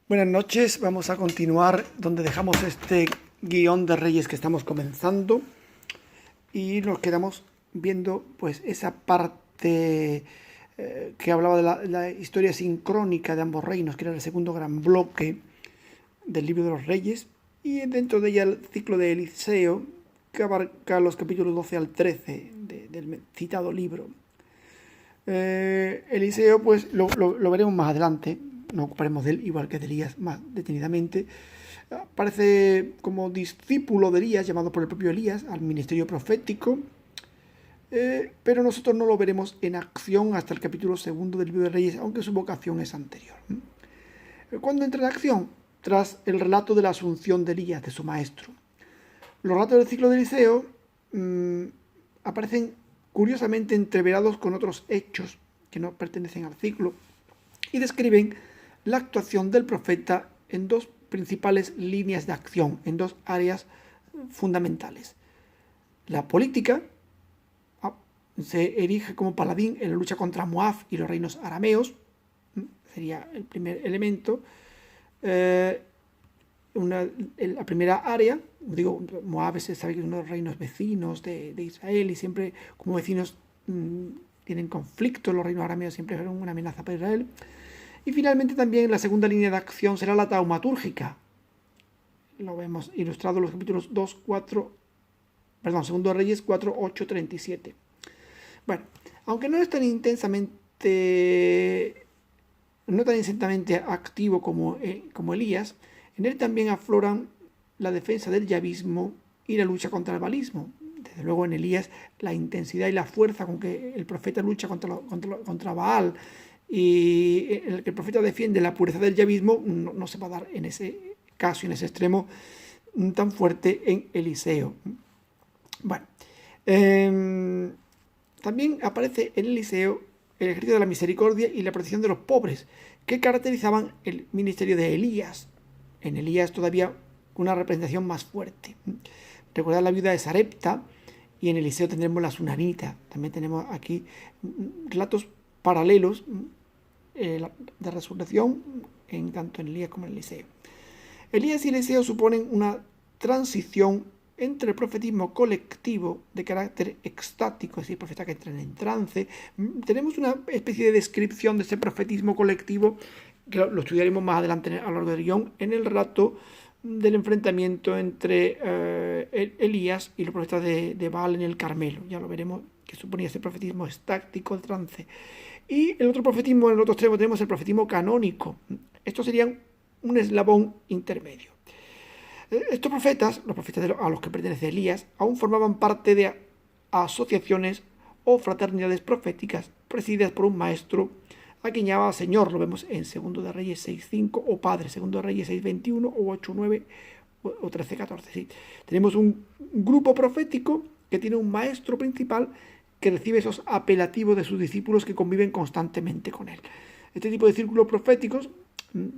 Buenas noches, vamos a continuar donde dejamos este guión de Reyes que estamos comenzando y nos quedamos viendo pues esa parte que hablaba de la historia sincrónica de ambos reinos, que era el segundo gran bloque del libro de los Reyes, y dentro de ella el ciclo de Eliseo, que abarca los capítulos 12 al 13 del citado libro. Eliseo pues lo veremos más adelante, nos ocuparemos de él igual que de Elías más detenidamente. Aparece como discípulo de Elías, llamado por el propio Elías al ministerio profético, pero nosotros no lo veremos en acción hasta el capítulo segundo del libro de Reyes, aunque su vocación es anterior. ¿Cuándo entra en acción? Tras el relato de la asunción de Elías, de su maestro. Los relatos del ciclo de Eliseo aparecen curiosamente entreverados con otros hechos que no pertenecen al ciclo y describen la actuación del profeta en dos principales líneas de acción, en dos áreas fundamentales. La política se erige como paladín en la lucha contra Moab y los reinos arameos, sería el primer elemento. La primera área, digo, Moab se sabe que es uno de los reinos vecinos de Israel y siempre como vecinos tienen conflictos, los reinos arameos siempre fueron una amenaza para Israel. Y finalmente también la segunda línea de acción será la taumatúrgica. Lo vemos ilustrado en los capítulos 2 de Reyes 4, 8, 37. Bueno, aunque no es tan intensamente activo como Elías, en él también afloran la defensa del yavismo y la lucha contra el balismo. Desde luego en Elías la intensidad y la fuerza con que el profeta lucha contra Baal y en el que el profeta defiende la pureza del yavismo no se va a dar en ese caso y en ese extremo tan fuerte en Eliseo. Bueno, también aparece en Eliseo el ejercicio de la misericordia y la protección de los pobres, que caracterizaban el ministerio de Elías. En Elías todavía una representación más fuerte. Recordad la viuda de Sarepta, y en Eliseo tendremos la sunamita. También tenemos aquí relatos paralelos de resurrección tanto en Elías como en Eliseo. Elías y Eliseo suponen una transición entre el profetismo colectivo de carácter extático, es decir, profeta que entran en trance. Tenemos una especie de descripción de ese profetismo colectivo que lo estudiaremos más adelante a lo largo del guión, en el relato del enfrentamiento entre Elías y los profetas de Baal en el Carmelo. Ya lo veremos, que suponía ese profetismo estático, trance. Y el otro profetismo, en el otro extremo, tenemos el profetismo canónico. Estos serían un eslabón intermedio. Estos profetas, los profetas a los que pertenece Elías, aún formaban parte de asociaciones o fraternidades proféticas presididas por un maestro a quien llamaba Señor. Lo vemos en 2 de Reyes 6.5 o Padre, 2 de Reyes 6.21 o 8.9 o 13.14. ¿Sí? Tenemos un grupo profético que tiene un maestro principal que recibe esos apelativos de sus discípulos que conviven constantemente con él. Este tipo de círculos proféticos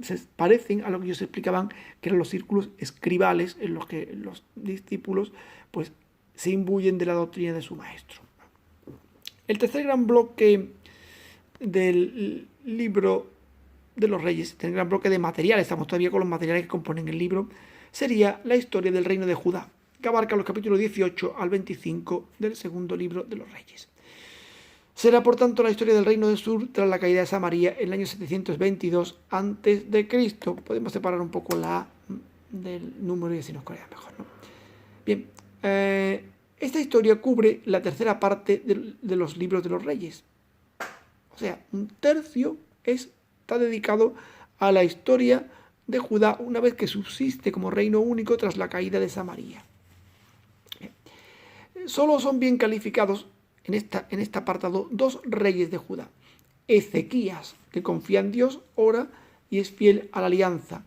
se parecen a lo que ellos explicaban que eran los círculos escribales en los que los discípulos pues se imbuyen de la doctrina de su maestro. El tercer gran bloque del libro de los Reyes, el gran bloque de materiales, estamos todavía con los materiales que componen el libro, sería la historia del reino de Judá, que abarca los capítulos 18 al 25 del segundo libro de los Reyes. Será por tanto la historia del reino del sur tras la caída de Samaria en el año 722 a.C. Podemos separar un poco la A del número y así nos queda mejor, ¿no? Bien, esta historia cubre la tercera parte de los libros de los Reyes. O sea, un tercio está dedicado a la historia de Judá una vez que subsiste como reino único tras la caída de Samaria. Solo son bien calificados en este apartado dos reyes de Judá. Ezequías, que confía en Dios, ora y es fiel a la alianza,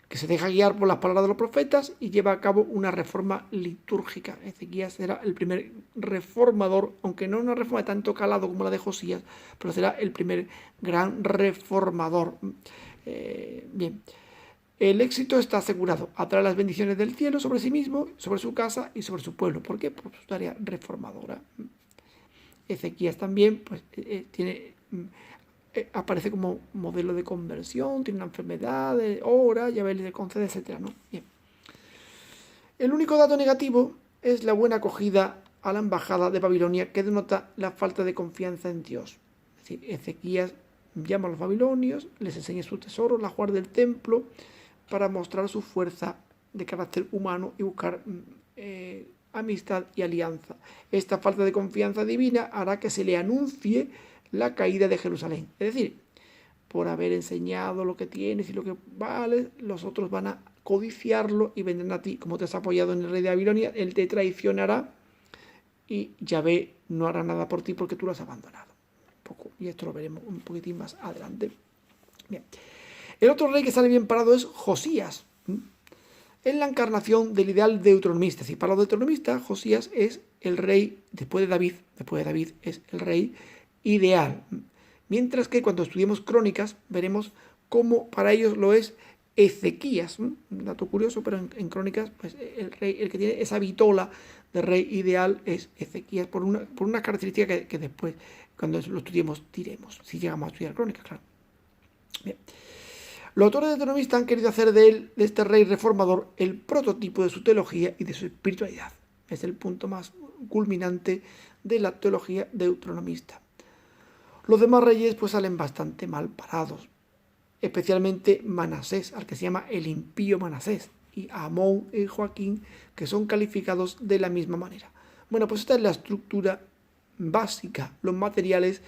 que se deja guiar por las palabras de los profetas y lleva a cabo una reforma litúrgica. Ezequías será el primer reformador, aunque no una reforma de tanto calado como la de Josías, pero será el primer gran reformador. Bien, el éxito está asegurado. Atrae las bendiciones del cielo sobre sí mismo, sobre su casa y sobre su pueblo. ¿Por qué? Por su tarea reformadora. Ezequías también pues, tiene aparece como modelo de conversión, tiene una enfermedad, de hora, Yahvé le concede, etc., ¿no? Bien. El único dato negativo es la buena acogida a la embajada de Babilonia, que denota la falta de confianza en Dios. Es decir, Ezequías llama a los babilonios, les enseña su tesoro, la guarda del templo, para mostrar su fuerza de carácter humano y buscar amistad y alianza. Esta falta de confianza divina hará que se le anuncie la caída de Jerusalén. Es decir, por haber enseñado lo que tienes y lo que vales, los otros van a codiciarlo y vendrán a ti. Como te has apoyado en el rey de Babilonia, él te traicionará y Yahvé no hará nada por ti porque tú lo has abandonado. Y esto lo veremos un poquitín más adelante. Bien. El otro rey que sale bien parado es Josías. Es la encarnación del ideal deuteronomista. Si para los deuteronomistas, Josías es el rey, después de David es el rey ideal. Mientras que cuando estudiemos crónicas, veremos cómo para ellos lo es Ezequías. Un dato curioso, pero en crónicas, pues el que tiene esa vitola de rey ideal es Ezequías, por una característica que después, cuando lo estudiemos, diremos, si llegamos a estudiar crónicas, claro. Bien. Los autores deuteronomistas han querido hacer de este rey reformador el prototipo de su teología y de su espiritualidad. Es el punto más culminante de la teología deuteronomista. Los demás reyes pues salen bastante mal parados, especialmente Manasés, al que se llama el impío Manasés, y Amón y Joaquín, que son calificados de la misma manera. Bueno, pues esta es la estructura básica, los materiales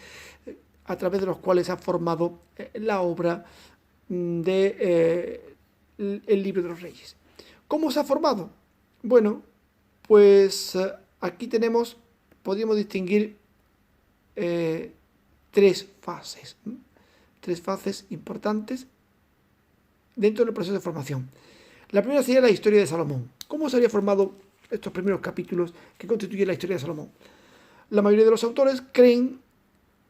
a través de los cuales se ha formado la obra del libro de los reyes. ¿Cómo se ha formado? Bueno, pues aquí podríamos distinguir tres fases importantes dentro del proceso de formación. La primera sería la historia de Salomón. ¿Cómo se había formado estos primeros capítulos que constituyen la historia de Salomón? La mayoría de los autores creen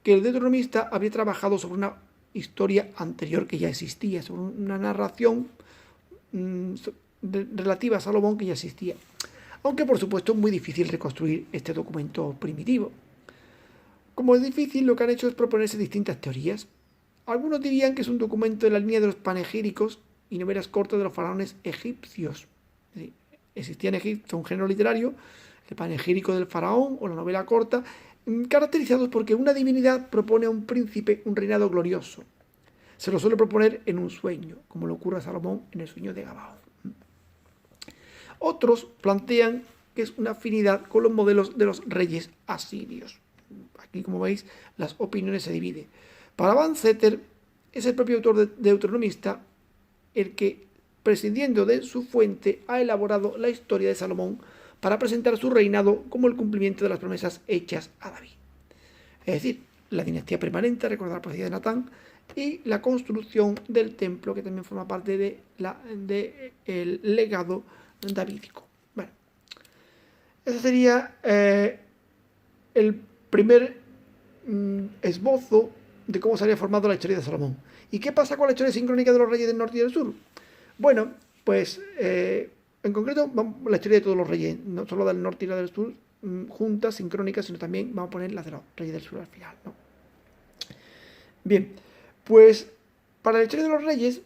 que el deuteronomista había trabajado sobre una historia anterior que ya existía, sobre una narración relativa a Salomón que ya existía. Aunque, por supuesto, es muy difícil reconstruir este documento primitivo. Como es difícil, lo que han hecho es proponerse distintas teorías. Algunos dirían que es un documento de la línea de los panegíricos y novelas cortas de los faraones egipcios. Existía en Egipto un género literario, el panegírico del faraón o la novela corta, caracterizados porque una divinidad propone a un príncipe un reinado glorioso. Se lo suele proponer en un sueño, como le ocurre a Salomón en el sueño de Gabaón. Otros plantean que es una afinidad con los modelos de los reyes asirios. Aquí, como veis, las opiniones se dividen. Para Van Zetter, es el propio autor deuteronomista el que, prescindiendo de su fuente, ha elaborado la historia de Salomón para presentar su reinado como el cumplimiento de las promesas hechas a David. Es decir, la dinastía permanente, recordar la profecía de Natán, y la construcción del templo, que también forma parte del legado davídico. Bueno, ese sería el primer esbozo de cómo se había formado la historia de Salomón. ¿Y qué pasa con la historia sincrónica de los reyes del norte y del sur? Bueno, pues en concreto la historia de todos los reyes, no solo del norte y la del sur, juntas, sincrónicas, sino también vamos a poner las de los reyes del sur al final, ¿no? Bien, pues para la historia de los reyes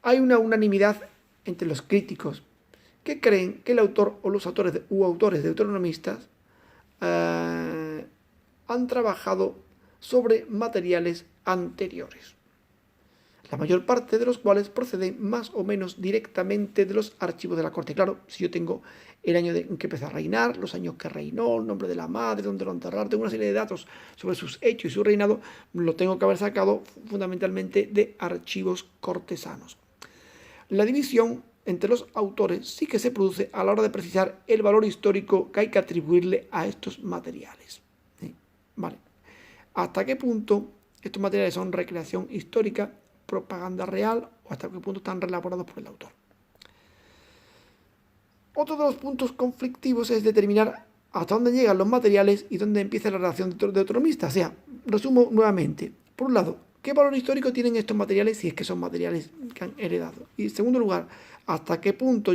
hay una unanimidad entre los críticos que creen que el autor o los autores deuteronomistas han trabajado sobre materiales anteriores, la mayor parte de los cuales proceden más o menos directamente de los archivos de la corte. Claro, si yo tengo el año en que empezó a reinar, los años que reinó, el nombre de la madre, dónde lo enterraron, tengo una serie de datos sobre sus hechos y su reinado, lo tengo que haber sacado fundamentalmente de archivos cortesanos. La división entre los autores sí que se produce a la hora de precisar el valor histórico que hay que atribuirle a estos materiales. ¿Sí? Vale. ¿Hasta qué punto estos materiales son recreación histórica, propaganda real, o hasta qué punto están elaborados por el autor? Otro de los puntos conflictivos es determinar hasta dónde llegan los materiales y dónde empieza la relación deuteronomista. O sea, resumo nuevamente. Por un lado, ¿qué valor histórico tienen estos materiales si es que son materiales que han heredado? Y en segundo lugar, ¿hasta qué punto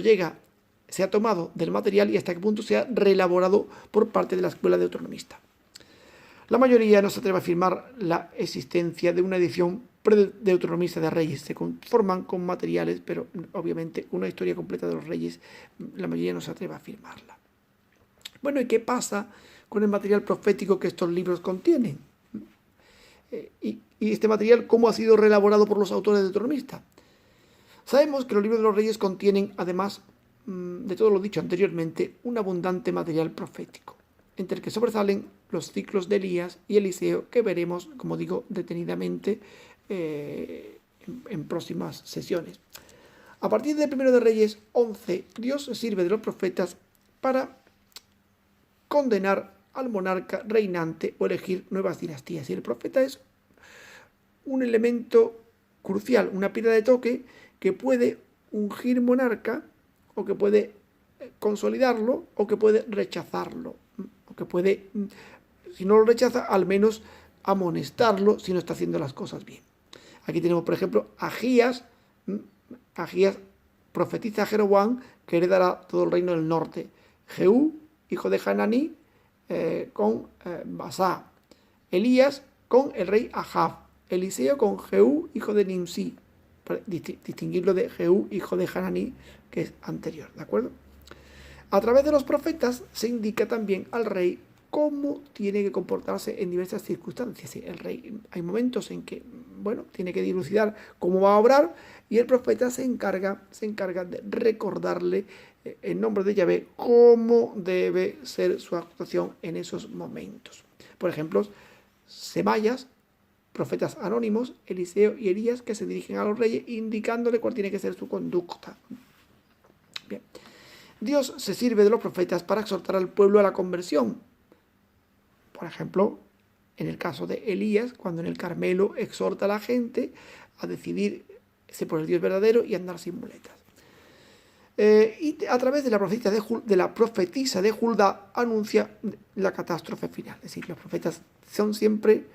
se ha tomado del material y hasta qué punto se ha reelaborado por parte de la escuela deuteronomista? La mayoría no se atreve a afirmar la existencia de una edición pre-deuteronomista de Reyes. Se conforman con materiales, pero obviamente una historia completa de los Reyes, la mayoría no se atreve a afirmarla. Bueno, ¿y qué pasa con el material profético que estos libros contienen? Y este material, ¿cómo ha sido reelaborado por los autores deuteronomistas? Sabemos que los libros de los Reyes contienen, además de todo lo dicho anteriormente, un abundante material profético, entre el que sobresalen los ciclos de Elías y Eliseo, que veremos, como digo, detenidamente en próximas sesiones. A partir del 1 de Reyes 11, Dios se sirve de los profetas para condenar al monarca reinante o elegir nuevas dinastías. Y el profeta es un elemento crucial, una piedra de toque que puede ungir monarca, o que puede consolidarlo, o que puede rechazarlo, o que puede, si no lo rechaza, al menos amonestarlo si no está haciendo las cosas bien. Aquí tenemos, por ejemplo, Ahías. Ahías profetiza a Jeroboam que heredará todo el reino del norte. Jehú, hijo de Hananí, con Basá. Elías con el rey Ahab. Eliseo con Jehú, hijo de Nimsi, para distinguirlo de Jehú, hijo de Hananí, que es anterior, ¿de acuerdo? A través de los profetas se indica también al rey cómo tiene que comportarse en diversas circunstancias. El rey, hay momentos en que, bueno, tiene que dilucidar cómo va a obrar, y el profeta se encarga de recordarle en nombre de Yahvé cómo debe ser su actuación en esos momentos. Por ejemplo, Semayas, profetas anónimos, Eliseo y Elías, que se dirigen a los reyes indicándole cuál tiene que ser su conducta. Bien. Dios se sirve de los profetas para exhortar al pueblo a la conversión. Por ejemplo, en el caso de Elías, cuando en el Carmelo exhorta a la gente a decidirse por el Dios verdadero y andar sin muletas. Y a través de la profetisa de Hulda anuncia la catástrofe final. Es decir, los profetas son siempre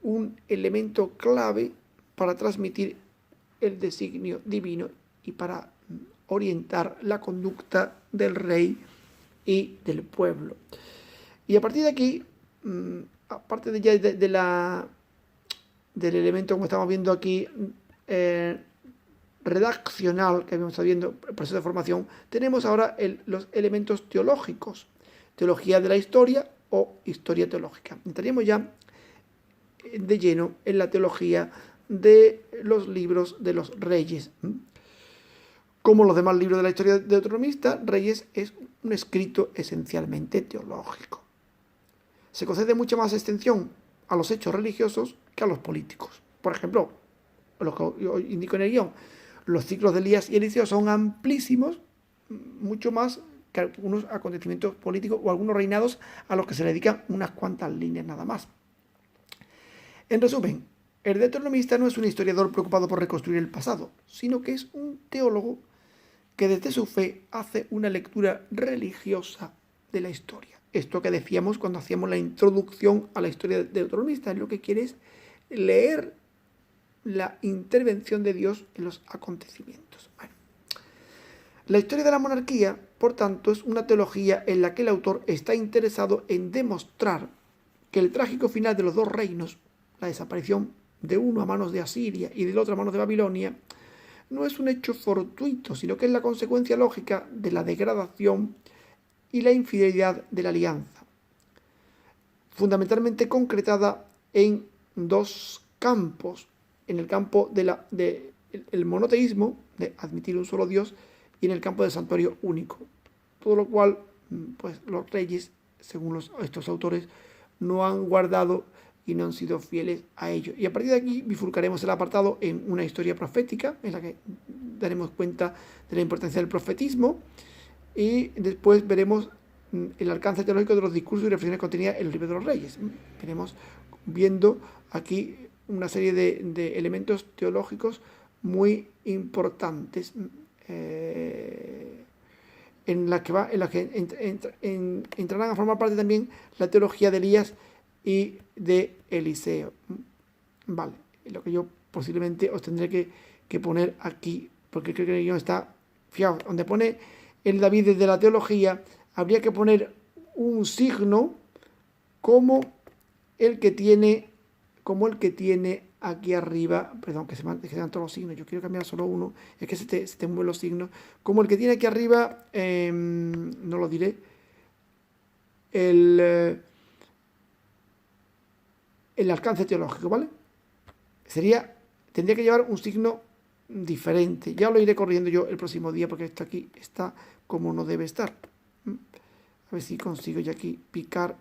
un elemento clave para transmitir el designio divino y para orientar la conducta del rey y del pueblo. Y a partir de aquí, aparte del elemento, como estamos viendo aquí, redaccional, que habíamos estado viendo, el proceso de formación, tenemos ahora los elementos teológicos, teología de la historia o historia teológica. Entraríamos ya de lleno en la teología de los libros de los Reyes. Como los demás libros de la historia deuteronomista, Reyes es un escrito esencialmente teológico. Se concede mucha más extensión a los hechos religiosos que a los políticos. Por ejemplo, lo que yo indico en el guión, los ciclos de Elías y Eliseo son amplísimos, mucho más que algunos acontecimientos políticos o algunos reinados a los que se le dedican unas cuantas líneas nada más. En resumen, el deuteronomista no es un historiador preocupado por reconstruir el pasado, sino que es un teólogo que desde su fe hace una lectura religiosa de la historia. Esto que decíamos cuando hacíamos la introducción a la historia deuteronomista, es lo que quiere es leer la intervención de Dios en los acontecimientos. Bueno, la historia de la monarquía, por tanto, es una teología en la que el autor está interesado en demostrar que el trágico final de los dos reinos, la desaparición de uno a manos de Asiria y del otro a manos de Babilonia, no es un hecho fortuito, sino que es la consecuencia lógica de la degradación y la infidelidad de la alianza, fundamentalmente concretada en dos campos: en el campo del monoteísmo, de admitir un solo Dios, y en el campo del santuario único. Todo lo cual, pues los reyes, según estos autores, no han guardado y no han sido fieles a ello. Y a partir de aquí bifurcaremos el apartado en una historia profética, en la que daremos cuenta de la importancia del profetismo, y después veremos el alcance teológico de los discursos y reflexiones contenidas en el libro de los Reyes. Veremos viendo aquí una serie de elementos teológicos muy importantes en la que entrarán a formar parte también la teología de Elías y de Eliseo. Vale, lo que yo posiblemente os tendré que poner aquí, porque creo que el guión está, fijaos, donde pone el David desde la teología, habría que poner un signo como el que tiene, como el que tiene aquí arriba, perdón, que se dan todos los signos, yo quiero cambiar solo uno, es que se te mueven los signos, como el que tiene aquí arriba, no lo diré, el alcance teológico, ¿vale? Tendría que llevar un signo diferente. Ya lo iré corrigiendo yo el próximo día porque esto aquí está como no debe estar. A ver si consigo ya aquí picar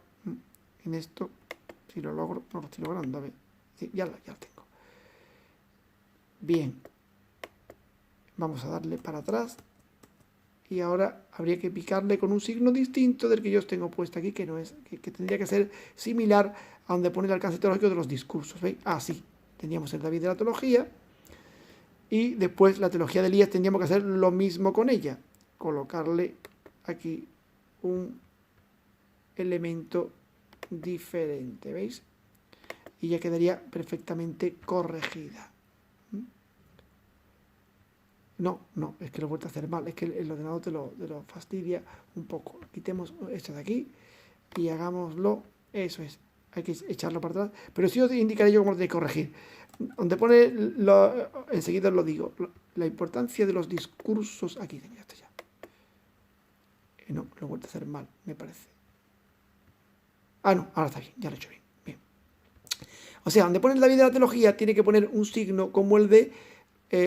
en esto. Si lo logro, no lo estoy logrando. A ver, sí, ya lo tengo. Bien. Vamos a darle para atrás. Y ahora habría que picarle con un signo distinto del que yo tengo puesto aquí, que no es, que tendría que ser similar a donde pone el alcance teológico de los discursos. ¿Veis? Así. Tendríamos el David de la teología. Y después la teología de Elías tendríamos que hacer lo mismo con ella. Colocarle aquí un elemento diferente, ¿veis? Y ya quedaría perfectamente corregida. No, es que lo he vuelto a hacer mal, es que el ordenador te lo fastidia un poco. Quitemos esto de aquí y hagámoslo, eso es, hay que echarlo para atrás, pero sí os indicaré yo cómo lo tenéis que corregir. Donde pone, enseguida os lo digo, la importancia de los discursos, aquí tengo esto ya. No, lo he vuelto a hacer mal, me parece. Ah, no, ahora está bien, ya lo he hecho bien. O sea, donde pone el David de la teología, tiene que poner un signo como el de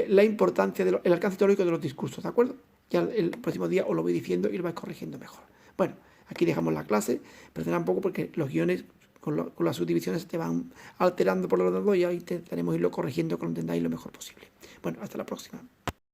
la importancia del alcance teológico de los discursos, ¿de acuerdo? Ya el próximo día os lo voy diciendo y lo vais corrigiendo mejor. Bueno, aquí dejamos la clase, perdonad un poco porque los guiones con las subdivisiones te van alterando por lo tanto y ahí tenemos que irlo corrigiendo que lo entendáis lo mejor posible. Bueno, hasta la próxima.